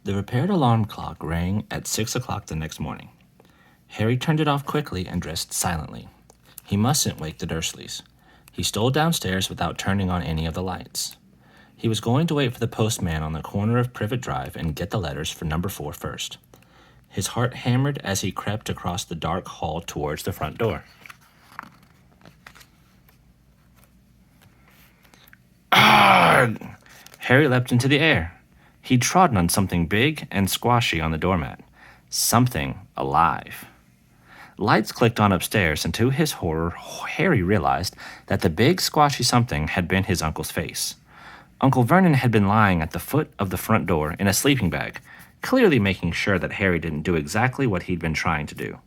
The repaired alarm clock rang at 6 o'clock the next morning. Harry turned it off quickly and dressed silently. He mustn't wake the Dursleys. He stole downstairs without turning on any of the lights. He was going to wait for the postman on the corner of Privet Drive and get the letters for number 4 first. His heart hammered as he crept across the dark hall towards the front door. Arrgh! Harry leapt into the air. He'd trodden on something big and squashy on the doormat. Something alive. Lights clicked on upstairs, and to his horror, Harry realized that the big, squashy something had been his uncle's face. Uncle Vernon had been lying at the foot of the front door in a sleeping bag, clearly making sure that Harry didn't do exactly what he'd been trying to do.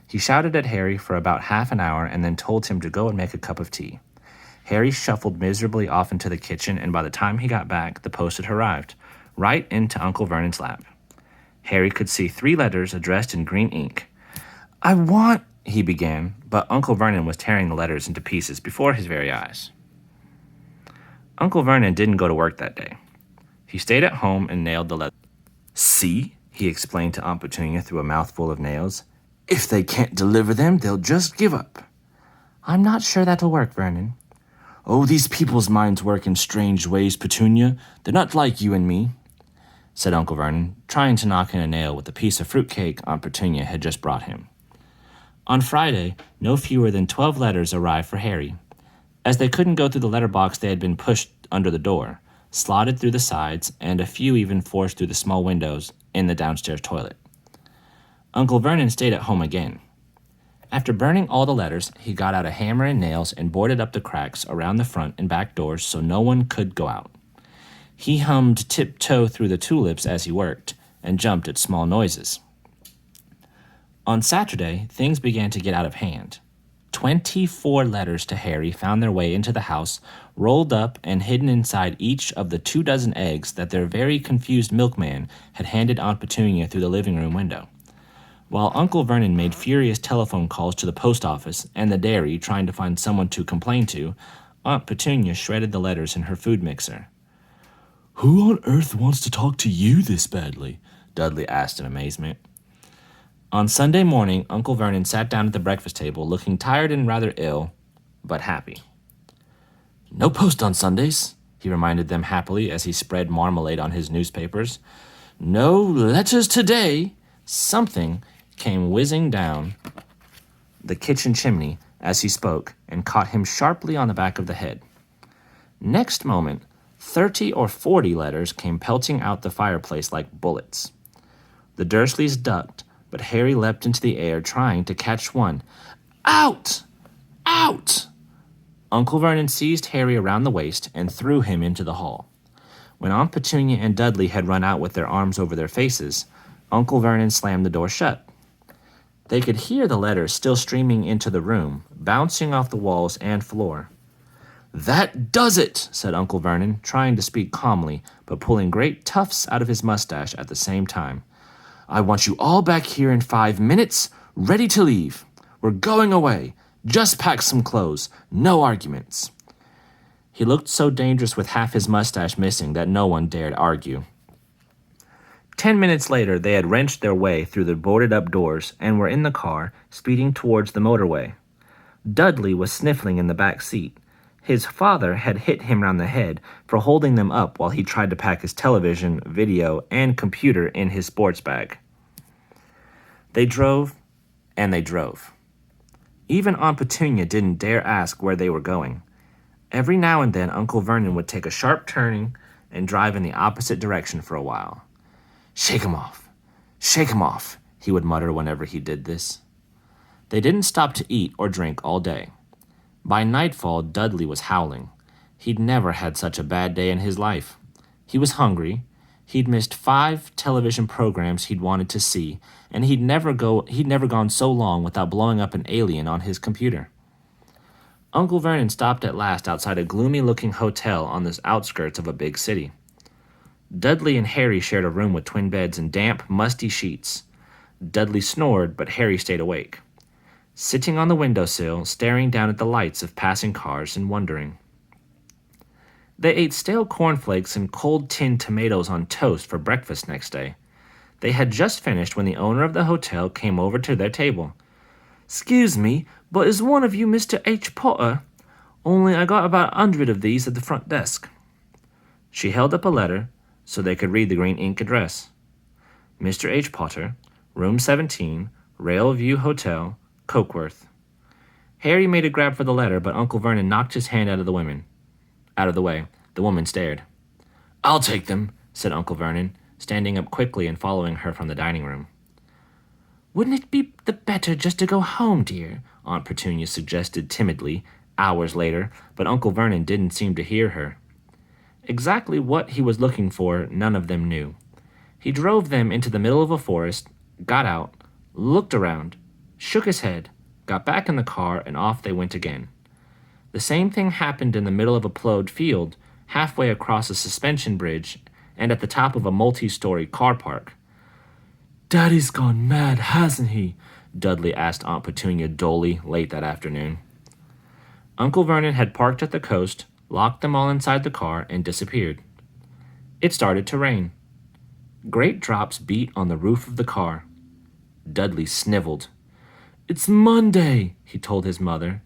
He shouted at Harry for about half an hour and then told him to go and make a cup of tea. Harry shuffled miserably off into the kitchen, and by the time he got back, the post had arrived, right into Uncle Vernon's lap. Harry could see 3 letters addressed in green ink. "I want," he began, but Uncle Vernon was tearing the letters into pieces before his very eyes. Uncle Vernon didn't go to work that day. He stayed at home and nailed the letters. "See," he explained to Aunt Petunia through a mouthful of nails. "If they can't deliver them, they'll just give up." "I'm not sure that'll work, Vernon." "Oh, these people's minds work in strange ways, Petunia. They're not like you and me," said Uncle Vernon, trying to knock in a nail with a piece of fruitcake Aunt Petunia had just brought him. On Friday, no fewer than 12 letters arrived for Harry. As they couldn't go through the letterbox, they had been pushed under the door, slotted through the sides, and a few even forced through the small windows in the downstairs toilet. Uncle Vernon stayed at home again. After burning all the letters, he got out a hammer and nails and boarded up the cracks around the front and back doors so no one could go out. He hummed Tiptoe Through the Tulips as he worked, and jumped at small noises. On Saturday, things began to get out of hand. 24 letters to Harry found their way into the house, rolled up and hidden inside each of the 24 eggs that their very confused milkman had handed Aunt Petunia through the living room window. While Uncle Vernon made furious telephone calls to the post office and the dairy trying to find someone to complain to, Aunt Petunia shredded the letters in her food mixer. "Who on earth wants to talk to you this badly?" Dudley asked in amazement. On Sunday morning, Uncle Vernon sat down at the breakfast table, looking tired and rather ill, but happy. "No post on Sundays," he reminded them happily as he spread marmalade on his newspapers. "No letters today." Something came whizzing down the kitchen chimney as he spoke and caught him sharply on the back of the head. Next moment, 30 or 40 letters came pelting out the fireplace like bullets. The Dursleys ducked, but Harry leapt into the air trying to catch one. "Out! Out!" Uncle Vernon seized Harry around the waist and threw him into the hall. When Aunt Petunia and Dudley had run out with their arms over their faces, Uncle Vernon slammed the door shut. They could hear the letters still streaming into the room, bouncing off the walls and floor. "That does it," said Uncle Vernon, trying to speak calmly, but pulling great tufts out of his mustache at the same time. "I want you all back here in 5 minutes, ready to leave. We're going away. Just pack some clothes. No arguments." He looked so dangerous with half his mustache missing that no one dared argue. 10 minutes later, they had wrenched their way through the boarded-up doors and were in the car, speeding towards the motorway. Dudley was sniffling in the back seat. His father had hit him round the head for holding them up while he tried to pack his television, video, and computer in his sports bag. They drove, and they drove. Even Aunt Petunia didn't dare ask where they were going. Every now and then, Uncle Vernon would take a sharp turning and drive in the opposite direction for a while. Shake 'em off," he would mutter whenever he did this. They didn't stop to eat or drink all day. By nightfall, Dudley was howling. He'd never had such a bad day in his life. He was hungry. He'd missed 5 television programs he'd wanted to see, and he'd never gone so long without blowing up an alien on his computer. Uncle Vernon stopped at last outside a gloomy-looking hotel on the outskirts of a big city. Dudley and Harry shared a room with twin beds and damp, musty sheets. Dudley snored, but Harry stayed awake, sitting on the windowsill, staring down at the lights of passing cars and wondering. They ate stale cornflakes and cold tinned tomatoes on toast for breakfast next day. They had just finished when the owner of the hotel came over to their table. "'Scuse me, but is one of you Mr. H. Potter? Only I got about 100 of these at the front desk." She held up a letter so they could read the green ink address. Mr. H. Potter, Room 17, Railview Hotel, Cokeworth. Harry made a grab for the letter, but Uncle Vernon knocked his hand out of the way. The woman stared. "I'll take them," said Uncle Vernon, standing up quickly and following her from the dining room. "Wouldn't it be the better just to go home, dear?" Aunt Petunia suggested timidly, hours later, but Uncle Vernon didn't seem to hear her. Exactly what he was looking for, none of them knew. He drove them into the middle of a forest, got out, looked around, shook his head, got back in the car, and off they went again. The same thing happened in the middle of a plowed field, halfway across a suspension bridge, and at the top of a multi-story car park. "Daddy's gone mad, hasn't he?" Dudley asked Aunt Petunia dully late that afternoon. Uncle Vernon had parked at the coast, locked them all inside the car, and disappeared. It started to rain. Great drops beat on the roof of the car. Dudley sniveled. "It's Monday," he told his mother.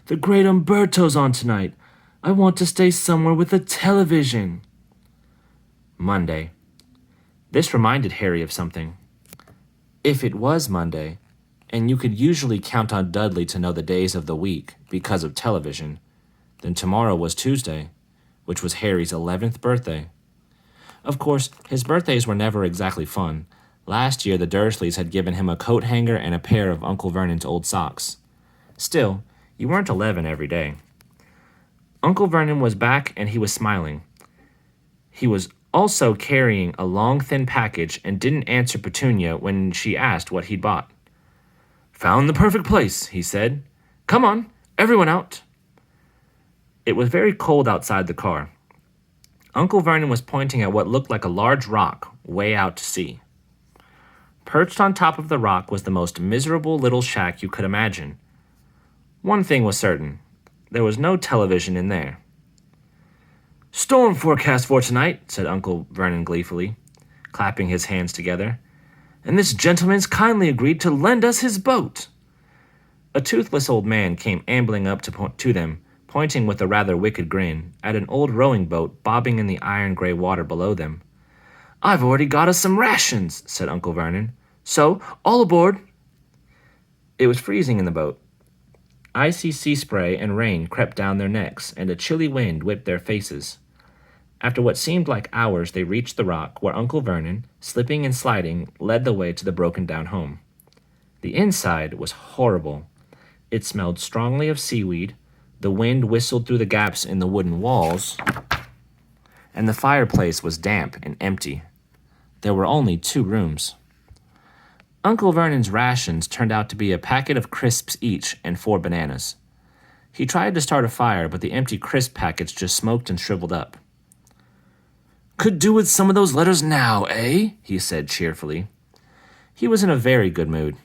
"The Great Umberto's on tonight. I want to stay somewhere with a television." Monday. This reminded Harry of something. If it was Monday, and you could usually count on Dudley to know the days of the week because of television, then tomorrow was Tuesday, which was Harry's 11th birthday. Of course, his birthdays were never exactly fun. Last year, the Dursleys had given him a coat hanger and a pair of Uncle Vernon's old socks. Still, you weren't 11 every day. Uncle Vernon was back and he was smiling. He was also carrying a long, thin package and didn't answer Petunia when she asked what he'd bought. "Found the perfect place," he said. "Come on, everyone out." It was very cold outside the car. Uncle Vernon was pointing at what looked like a large rock way out to sea. Perched on top of the rock was the most miserable little shack you could imagine. One thing was certain. There was no television in there. "Storm forecast for tonight," said Uncle Vernon gleefully, clapping his hands together. "And this gentleman's kindly agreed to lend us his boat." A toothless old man came ambling up to them, pointing with a rather wicked grin at an old rowing boat bobbing in the iron-gray water below them. "I've already got us some rations," said Uncle Vernon. "So, all aboard." It was freezing in the boat. Icy sea spray and rain crept down their necks, and a chilly wind whipped their faces. After what seemed like hours, they reached the rock, where Uncle Vernon, slipping and sliding, led the way to the broken-down home. The inside was horrible. It smelled strongly of seaweed, the wind whistled through the gaps in the wooden walls, and the fireplace was damp and empty. There were only 2 rooms. Uncle Vernon's rations turned out to be a packet of crisps each and 4 bananas. He tried to start a fire, but the empty crisp packets just smoked and shriveled up. "Could do with some of those letters now, eh?" he said cheerfully. He was in a very good mood.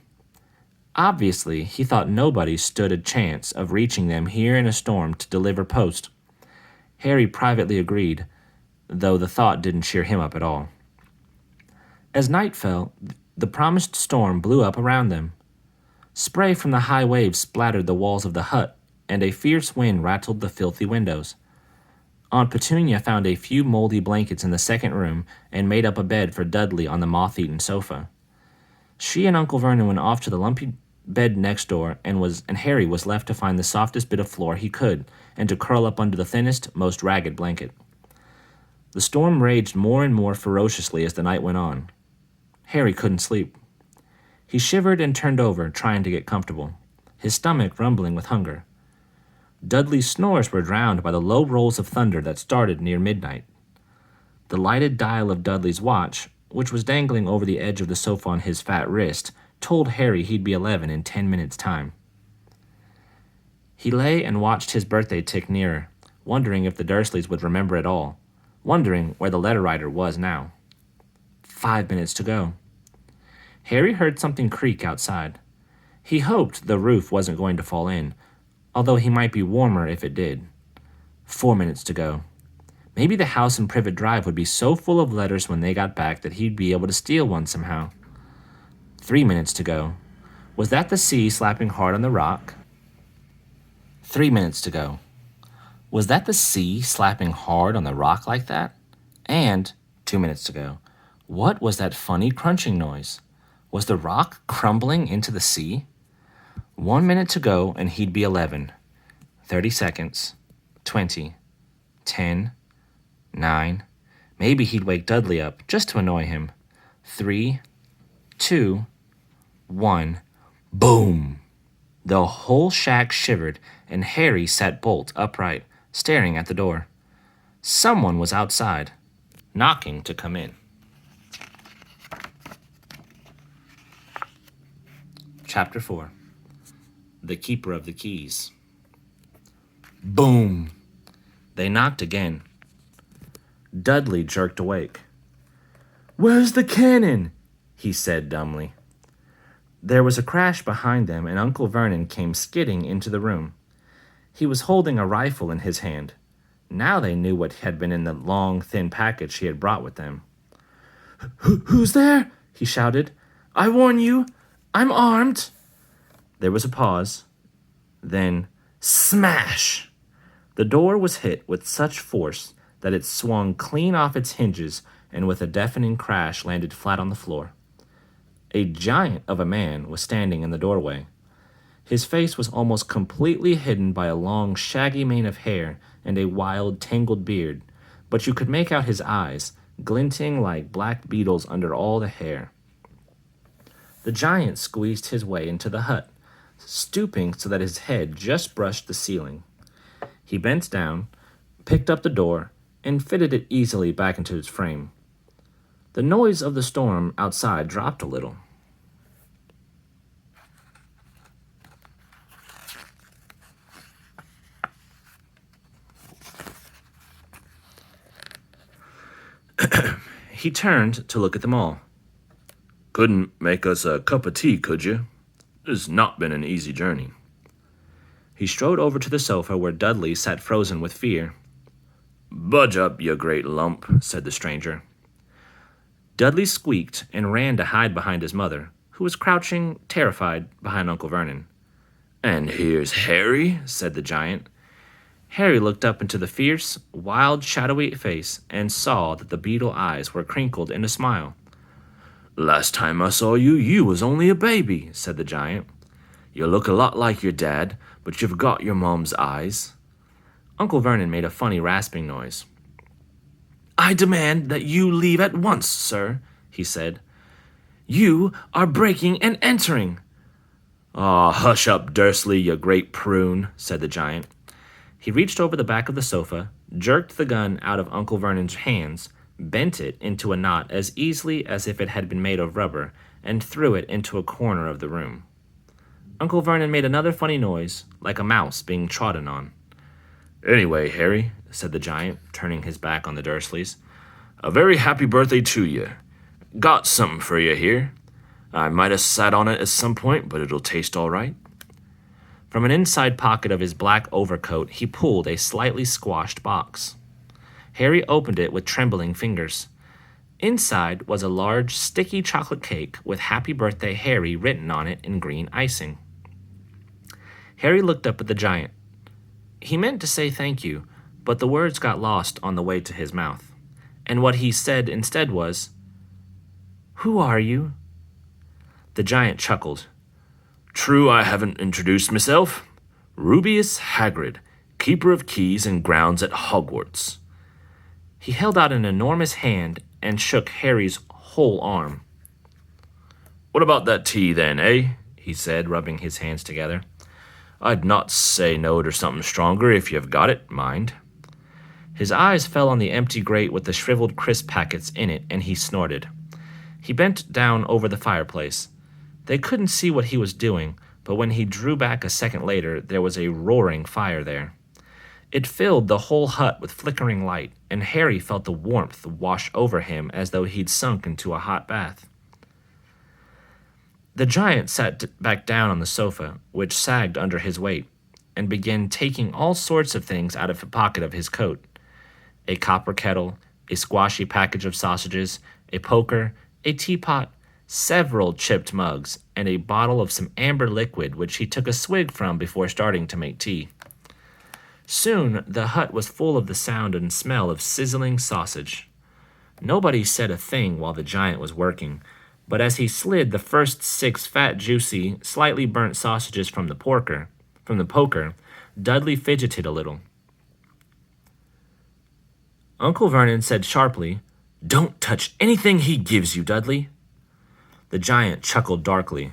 Obviously, he thought nobody stood a chance of reaching them here in a storm to deliver post. Harry privately agreed, though the thought didn't cheer him up at all. As night fell, the promised storm blew up around them. Spray from the high waves splattered the walls of the hut, and a fierce wind rattled the filthy windows. Aunt Petunia found a few moldy blankets in the second room and made up a bed for Dudley on the moth-eaten sofa. She and Uncle Vernon went off to the lumpy bed next door, and Harry was left to find the softest bit of floor he could and to curl up under the thinnest, most ragged blanket. The storm raged more and more ferociously as the night went on. Harry couldn't sleep. He shivered and turned over, trying to get comfortable, his stomach rumbling with hunger. Dudley's snores were drowned by the low rolls of thunder that started near midnight. The lighted dial of Dudley's watch, which was dangling over the edge of the sofa on his fat wrist, told Harry he'd be 11 in 10 minutes' time. He lay and watched his birthday tick nearer, wondering if the Dursleys would remember it all, wondering where the letter writer was now. 5 minutes to go. Harry heard something creak outside. He hoped the roof wasn't going to fall in, although he might be warmer if it did. 4 minutes to go. Maybe the house in Privet Drive would be so full of letters when they got back that he'd be able to steal one somehow. 3 minutes to go. Was that the sea slapping hard on the rock? 3 minutes to go. Was that the sea slapping hard on the rock like that? And 2 minutes to go. What was that funny crunching noise? Was the rock crumbling into the sea? 1 minute to go and he'd be 11. 30 seconds. 20. 10. 9. Maybe he'd wake Dudley up just to annoy him. 3, 2, 1. Boom! The whole shack shivered, and Harry sat bolt upright, staring at the door. Someone was outside, knocking to come in. Chapter 4. The Keeper of the Keys. Boom! They knocked again. Dudley jerked awake. "Where's the cannon?" he said dumbly. There was a crash behind them, and Uncle Vernon came skidding into the room. He was holding a rifle in his hand. Now they knew what had been in the long, thin package he had brought with them. Who's there?" he shouted. "I warn you, I'm armed." There was a pause. Then, smash! The door was hit with such force that it swung clean off its hinges and with a deafening crash landed flat on the floor. A giant of a man was standing in the doorway. His face was almost completely hidden by a long, shaggy mane of hair and a wild, tangled beard, but you could make out his eyes, glinting like black beetles under all the hair. The giant squeezed his way into the hut, stooping so that his head just brushed the ceiling. He bent down, picked up the door, and fitted it easily back into its frame. The noise of the storm outside dropped a little. He turned to look at them all. "Couldn't make us a cup of tea, could you? It's not been an easy journey." He strode over to the sofa where Dudley sat frozen with fear. "Budge up, you great lump," said the stranger. Dudley squeaked and ran to hide behind his mother, who was crouching, terrified, behind Uncle Vernon. "And here's Harry," said the giant. Harry looked up into the fierce, wild, shadowy face and saw that the beetle eyes were crinkled in a smile. "Last time I saw you, you was only a baby," said the giant. "You look a lot like your dad, but you've got your mom's eyes." Uncle Vernon made a funny rasping noise. "I demand that you leave at once, sir," he said. "You are breaking and entering." "Aw, hush up, Dursley, you great prune," said the giant. He reached over the back of the sofa, jerked the gun out of Uncle Vernon's hands, bent it into a knot as easily as if it had been made of rubber, and threw it into a corner of the room. Uncle Vernon made another funny noise, like a mouse being trodden on. "Anyway, Harry," said the giant, turning his back on the Dursleys, "a very happy birthday to you. Got something for you here. I might have sat on it at some point, but it'll taste all right." From an inside pocket of his black overcoat, he pulled a slightly squashed box. Harry opened it with trembling fingers. Inside was a large, sticky chocolate cake with Happy Birthday Harry written on it in green icing. Harry looked up at the giant. He meant to say thank you, but the words got lost on the way to his mouth. And what he said instead was, "Who are you?" The giant chuckled. "True, I haven't introduced myself. Rubeus Hagrid, Keeper of Keys and Grounds at Hogwarts." He held out an enormous hand and shook Harry's whole arm. "What about that tea then, eh?" he said, rubbing his hands together. "I'd not say no to something stronger if you've got it, mind." His eyes fell on the empty grate with the shriveled crisp packets in it, and he snorted. He bent down over the fireplace. They couldn't see what he was doing, but when he drew back a second later, there was a roaring fire there. It filled the whole hut with flickering light, and Harry felt the warmth wash over him as though he'd sunk into a hot bath. The giant sat back down on the sofa, which sagged under his weight, and began taking all sorts of things out of the pocket of his coat. a copper kettle, a squashy package of sausages, a poker, a teapot, several chipped mugs, and a bottle of some amber liquid which he took a swig from before starting to make tea. Soon the hut was full of the sound and smell of sizzling sausage. Nobody said a thing while the giant was working, but as he slid the first 6 fat, juicy, slightly burnt sausages from the poker, Dudley fidgeted a little. Uncle Vernon said sharply, "Don't touch anything he gives you, Dudley." The giant chuckled darkly.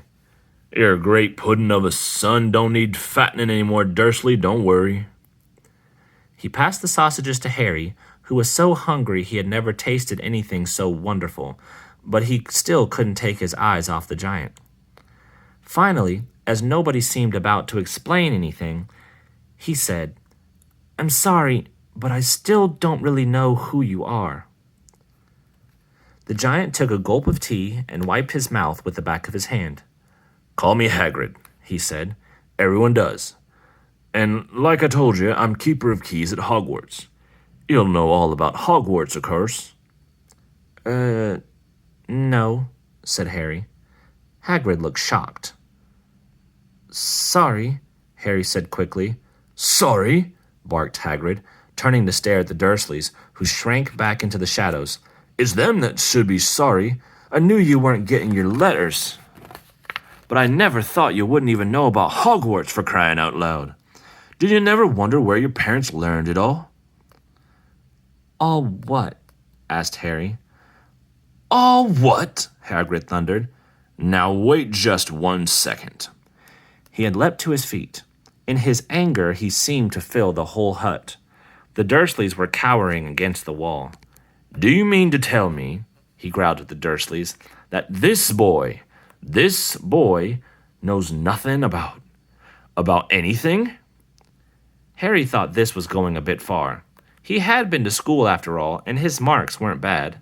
"Your great puddin' of a son don't need fattening any more, Dursley, don't worry." He passed the sausages to Harry, who was so hungry he had never tasted anything so wonderful, but he still couldn't take his eyes off the giant. Finally, as nobody seemed about to explain anything, he said, "I'm sorry, but I still don't really know who you are." The giant took a gulp of tea and wiped his mouth with the back of his hand. "Call me Hagrid," he said. "Everyone does. And like I told you, I'm keeper of keys at Hogwarts. You'll know all about Hogwarts, of course." No," said Harry. Hagrid looked shocked. "Sorry," Harry said quickly. "Sorry?" barked Hagrid, turning to stare at the Dursleys, who shrank back into the shadows. "It's them that should be sorry. I knew you weren't getting your letters. But I never thought you wouldn't even know about Hogwarts, for crying out loud. Did you never wonder where your parents learned it all?" "All what?" asked Harry. "All what?" Hagrid thundered. "Now wait just 1 second." He had leapt to his feet. In his anger, he seemed to fill the whole hut. The Dursleys were cowering against the wall. "Do you mean to tell me," he growled at the Dursleys, "that this boy, knows nothing about anything?" Harry thought this was going a bit far. He had been to school after all, and his marks weren't bad.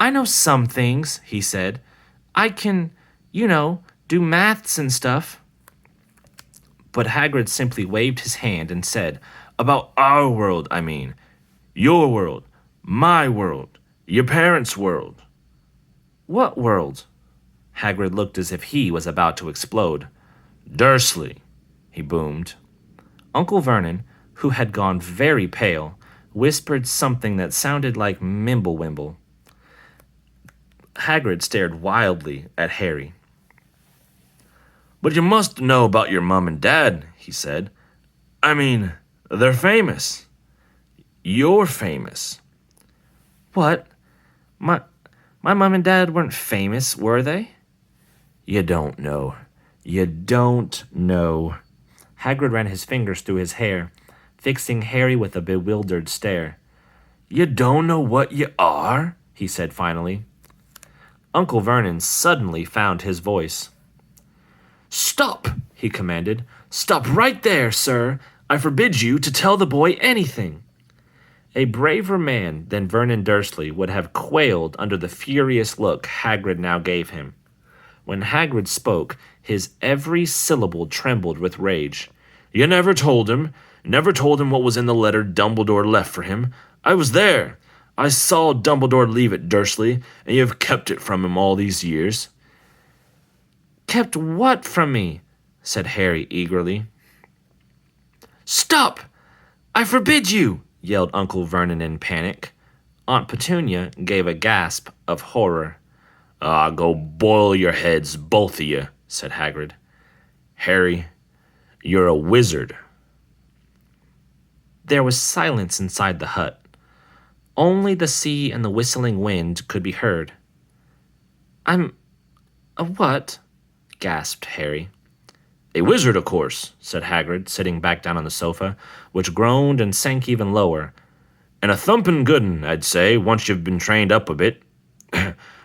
"I know some things," he said. "I can, do maths and stuff." But Hagrid simply waved his hand and said, "About our world, I mean. Your world, my world, your parents' world." "What world?" Hagrid looked as if he was about to explode. "Dursley," he boomed. Uncle Vernon, who had gone very pale, whispered something that sounded like Mimblewimble. Hagrid stared wildly at Harry. "But you must know about your mom and dad," he said. "I mean, they're famous. You're famous." "What? My mom and dad weren't famous, were they?" You don't know. You don't know." Hagrid ran his fingers through his hair, fixing Harry with a bewildered stare. "You don't know what you are?" he said finally. Uncle Vernon suddenly found his voice. "Stop!" he commanded. "Stop right there, sir. I forbid you to tell the boy anything." A braver man than Vernon Dursley would have quailed under the furious look Hagrid now gave him. When Hagrid spoke, his every syllable trembled with rage. "You never told him what was in the letter Dumbledore left for him. I was there. I saw Dumbledore leave it, Dursley, and you have kept it from him all these years." "Kept what from me?" said Harry eagerly. "Stop! I forbid you!" yelled Uncle Vernon in panic. Aunt Petunia gave a gasp of horror. "Ah, go boil your heads, both of you," said Hagrid. "Harry, you're a wizard." There was silence inside the hut. Only the sea and the whistling wind could be heard. "I'm a what?" gasped Harry. "A wizard, of course," said Hagrid, sitting back down on the sofa, which groaned and sank even lower. "And a thumping good 'un, I'd say, once you've been trained up a bit.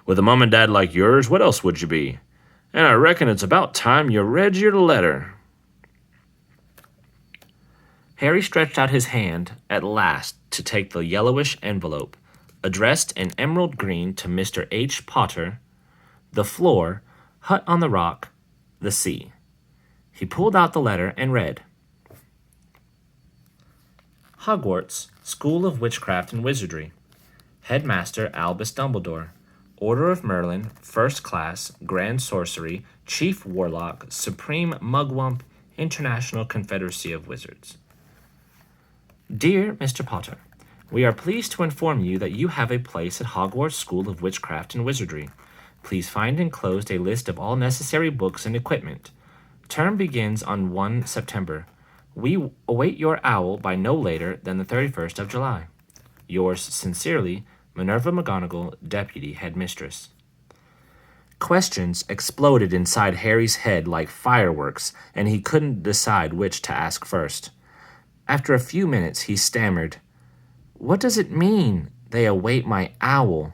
With a mom and dad like yours, what else would you be? And I reckon it's about time you read your letter." Harry stretched out his hand at last to take the yellowish envelope, addressed in emerald green to Mr. H. Potter, the floor, hut on the rock, the sea. He pulled out the letter and read, "Hogwarts, School of Witchcraft and Wizardry. Headmaster Albus Dumbledore. Order of Merlin, First Class, Grand Sorcery, Chief Warlock, Supreme Mugwump, International Confederacy of Wizards. Dear Mr. Potter, we are pleased to inform you that you have a place at Hogwarts School of Witchcraft and Wizardry. Please find enclosed a list of all necessary books and equipment. Term begins on 1 September. We await your owl by no later than the 31st of July. Yours sincerely, Minerva McGonagall, Deputy Headmistress. Questions exploded inside Harry's head like fireworks, and he couldn't decide which to ask first. After a few minutes, he stammered, "What does it mean, they await my owl?"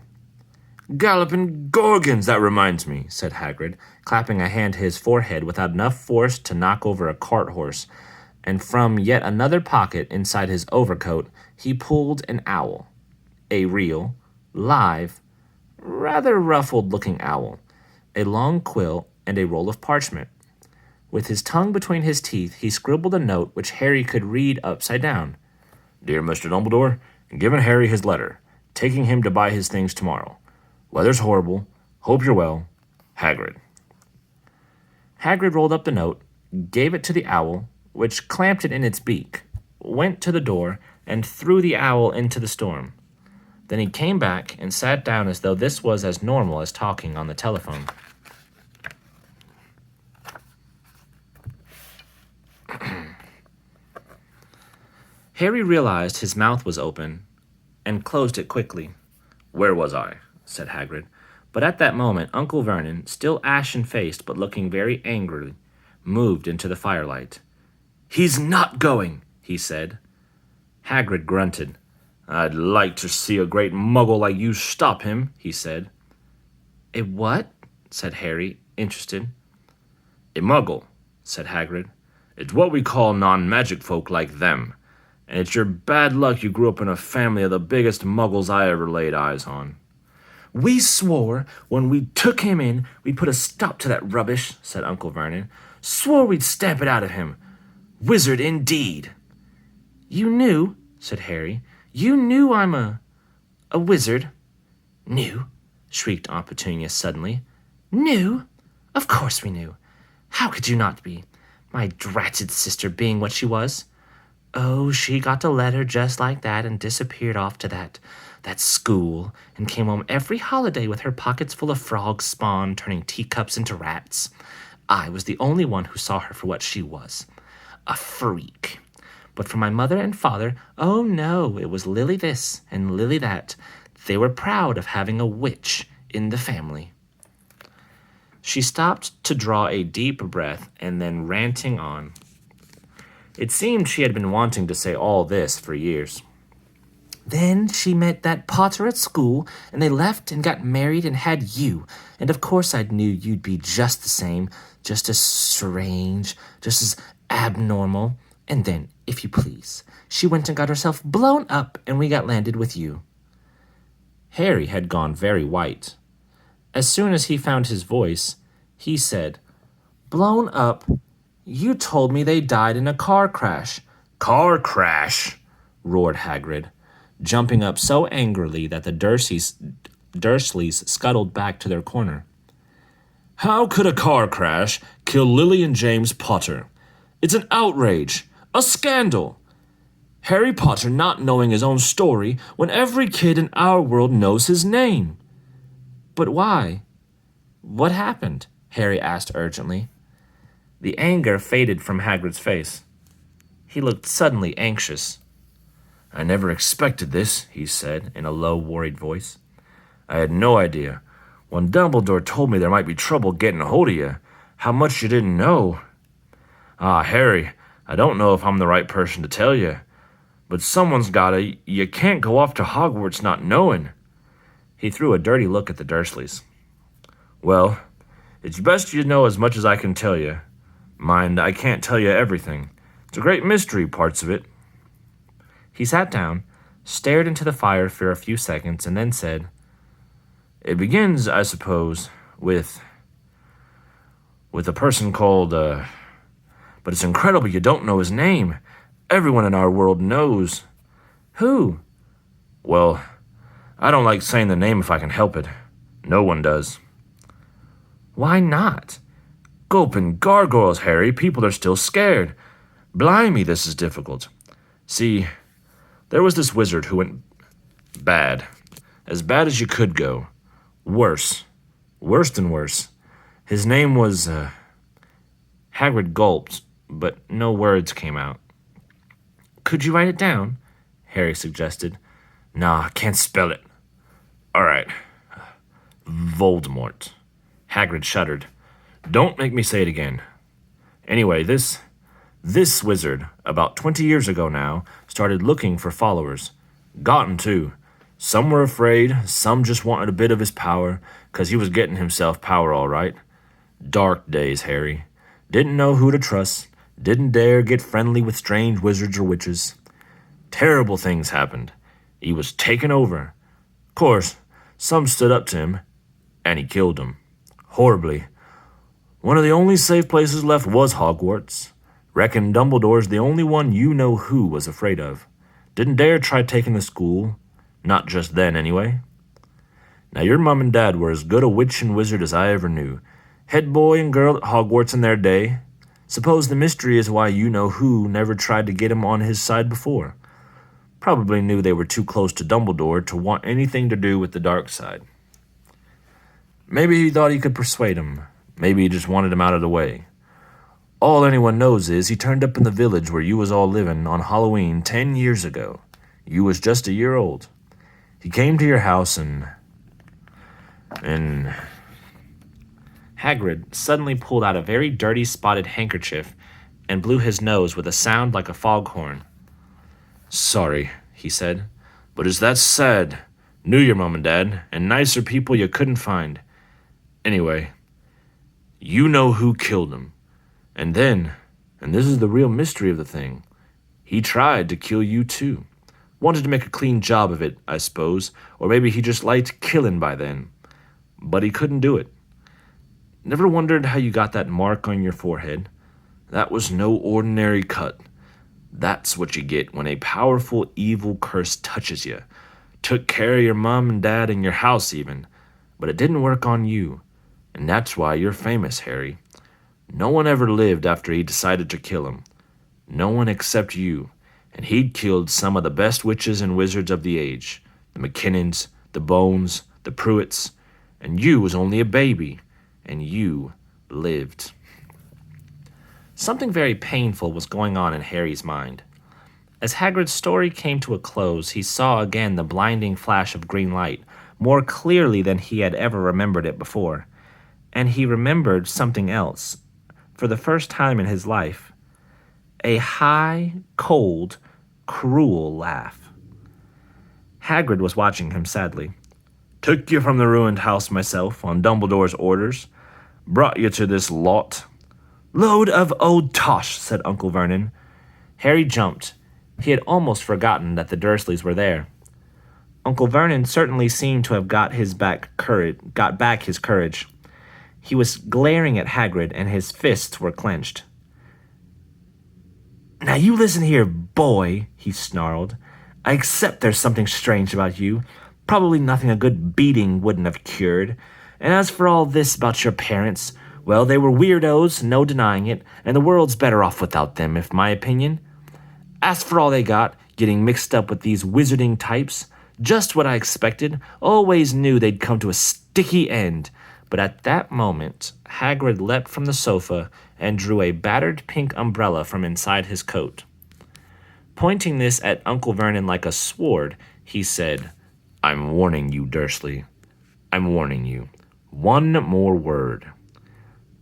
"Galloping Gorgons, that reminds me," said Hagrid, clapping a hand to his forehead without enough force to knock over a cart horse, and from yet another pocket inside his overcoat he pulled an owl. A real, live, rather ruffled-looking owl, a long quill, and a roll of parchment. With his tongue between his teeth, he scribbled a note which Harry could read upside down. "Dear Mr. Dumbledore, giving Harry his letter, taking him to buy his things tomorrow. Weather's horrible. Hope you're well. Hagrid." Hagrid rolled up the note, gave it to the owl, which clamped it in its beak, went to the door, and threw the owl into the storm. Then he came back and sat down as though this was as normal as talking on the telephone. Harry realized his mouth was open and closed it quickly. "Where was I?" said Hagrid. But at that moment, Uncle Vernon, still ashen-faced but looking very angry, moved into the firelight. "He's not going," he said. Hagrid grunted. "I'd like to see a great muggle like you stop him," he said. "A what?" said Harry, interested. "A muggle," said Hagrid. "It's what we call non-magic folk like them. And it's your bad luck you grew up in a family of the biggest muggles I ever laid eyes on." "We swore when we took him in we'd put a stop to that rubbish," said Uncle Vernon. "Swore we'd stamp it out of him. Wizard indeed." "You knew," said Harry. "You knew I'm a wizard." "Knew?" shrieked Aunt Petunia suddenly. "Knew? Of course we knew. How could you not be? My dratted sister being what she was. Oh, she got a letter just like that and disappeared off to that school and came home every holiday with her pockets full of frog spawn turning teacups into rats. I was the only one who saw her for what she was, a freak. But for my mother and father, oh no, it was Lily this and Lily that. They were proud of having a witch in the family." She stopped to draw a deep breath and then ranting on. It seemed she had been wanting to say all this for years. "Then she met that Potter at school, and they left and got married and had you. And of course I knew you'd be just the same, just as strange, just as abnormal. And then, if you please, she went and got herself blown up, and we got landed with you." Harry had gone very white. As soon as he found his voice, he said, "Blown up? You told me they died in a car crash." "Car crash?" roared Hagrid, jumping up so angrily that the Dursleys scuttled back to their corner. "How could a car crash kill Lily and James Potter? It's an outrage, a scandal. Harry Potter not knowing his own story when every kid in our world knows his name." "But why? What happened?" Harry asked urgently. The anger faded from Hagrid's face. He looked suddenly anxious. "I never expected this," he said in a low, worried voice. "I had no idea. When Dumbledore told me there might be trouble getting a hold of you, how much you didn't know. Ah, Harry, I don't know if I'm the right person to tell you, but someone's gotta. You can't go off to Hogwarts not knowing." He threw a dirty look at the Dursleys. "Well, it's best you know as much as I can tell you. Mind, I can't tell you everything. It's a great mystery, parts of it." He sat down, stared into the fire for a few seconds, and then said, "It begins, I suppose, with a person called, but it's incredible you don't know his name. Everyone in our world knows. Who? Well, I don't like saying the name if I can help it. No one does. Why not? Gulpin gargoyles, Harry. People are still scared. Blimey, this is difficult. See, there was this wizard who went bad. As bad as you could go. Worse. Worse than worse. His name was, Hagrid gulped, but no words came out. Could you write it down? Harry suggested. Nah, can't spell it. All right. Voldemort. Hagrid shuddered. Don't make me say it again. Anyway, this wizard, about 20 years ago now, started looking for followers. Got 'em, too. Some were afraid, some just wanted a bit of his power, 'cause he was getting himself power all right. Dark days, Harry. Didn't know who to trust, didn't dare get friendly with strange wizards or witches. Terrible things happened. He was taken over. Of course, some stood up to him, and he killed them. Horribly. One of the only safe places left was Hogwarts. Reckon Dumbledore's the only one you know who was afraid of. Didn't dare try taking the school. Not just then, anyway. Now, your mom and dad were as good a witch and wizard as I ever knew. Head boy and girl at Hogwarts in their day. Suppose the mystery is why you know who never tried to get him on his side before. Probably knew they were too close to Dumbledore to want anything to do with the dark side. Maybe he thought he could persuade him. Maybe he just wanted him out of the way. All anyone knows is he turned up in the village where you was all living on Halloween 10 years ago. You was just a year old. He came to your house and Hagrid suddenly pulled out a very dirty spotted handkerchief and blew his nose with a sound like a foghorn. Sorry, he said, but it's that sad. Knew your mom and dad, and nicer people you couldn't find. Anyway, you know who killed him. And then, and this is the real mystery of the thing, he tried to kill you too. Wanted to make a clean job of it, I suppose, or maybe he just liked killing by then. But he couldn't do it. Never wondered how you got that mark on your forehead? That was no ordinary cut. That's what you get when a powerful evil curse touches you. Took care of your mom and dad and your house even, but it didn't work on you. And that's why you're famous, Harry. No one ever lived after he decided to kill him. No one except you. And he'd killed some of the best witches and wizards of the age. The McKinnons, the Bones, the Pruitts. And you was only a baby. And you lived. Something very painful was going on in Harry's mind. As Hagrid's story came to a close, he saw again the blinding flash of green light, more clearly than he had ever remembered it before. And he remembered something else, for the first time in his life. A high, cold, cruel laugh. Hagrid was watching him sadly. Took you from the ruined house myself, on Dumbledore's orders. Brought you to this lot. Load of old tosh, said Uncle Vernon. Harry jumped. He had almost forgotten that the Dursleys were there. Uncle Vernon certainly seemed to have got back his courage. He was glaring at Hagrid, and his fists were clenched. Now you listen here, boy, he snarled. I accept there's something strange about you. Probably nothing a good beating wouldn't have cured. And as for all this about your parents, well, they were weirdos, no denying it, and the world's better off without them, if my opinion. As for all they got, getting mixed up with these wizarding types, just what I expected. Always knew they'd come to a sticky end. But at that moment, Hagrid leapt from the sofa and drew a battered pink umbrella from inside his coat. Pointing this at Uncle Vernon like a sword, he said, I'm warning you, Dursley. I'm warning you. One more word.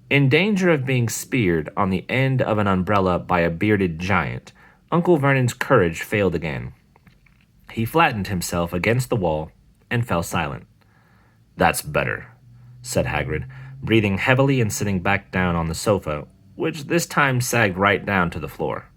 In danger of being speared on the end of an umbrella by a bearded giant, Uncle Vernon's courage failed again. He flattened himself against the wall and fell silent. That's better, said Hagrid, breathing heavily and sitting back down on the sofa, which this time sagged right down to the floor.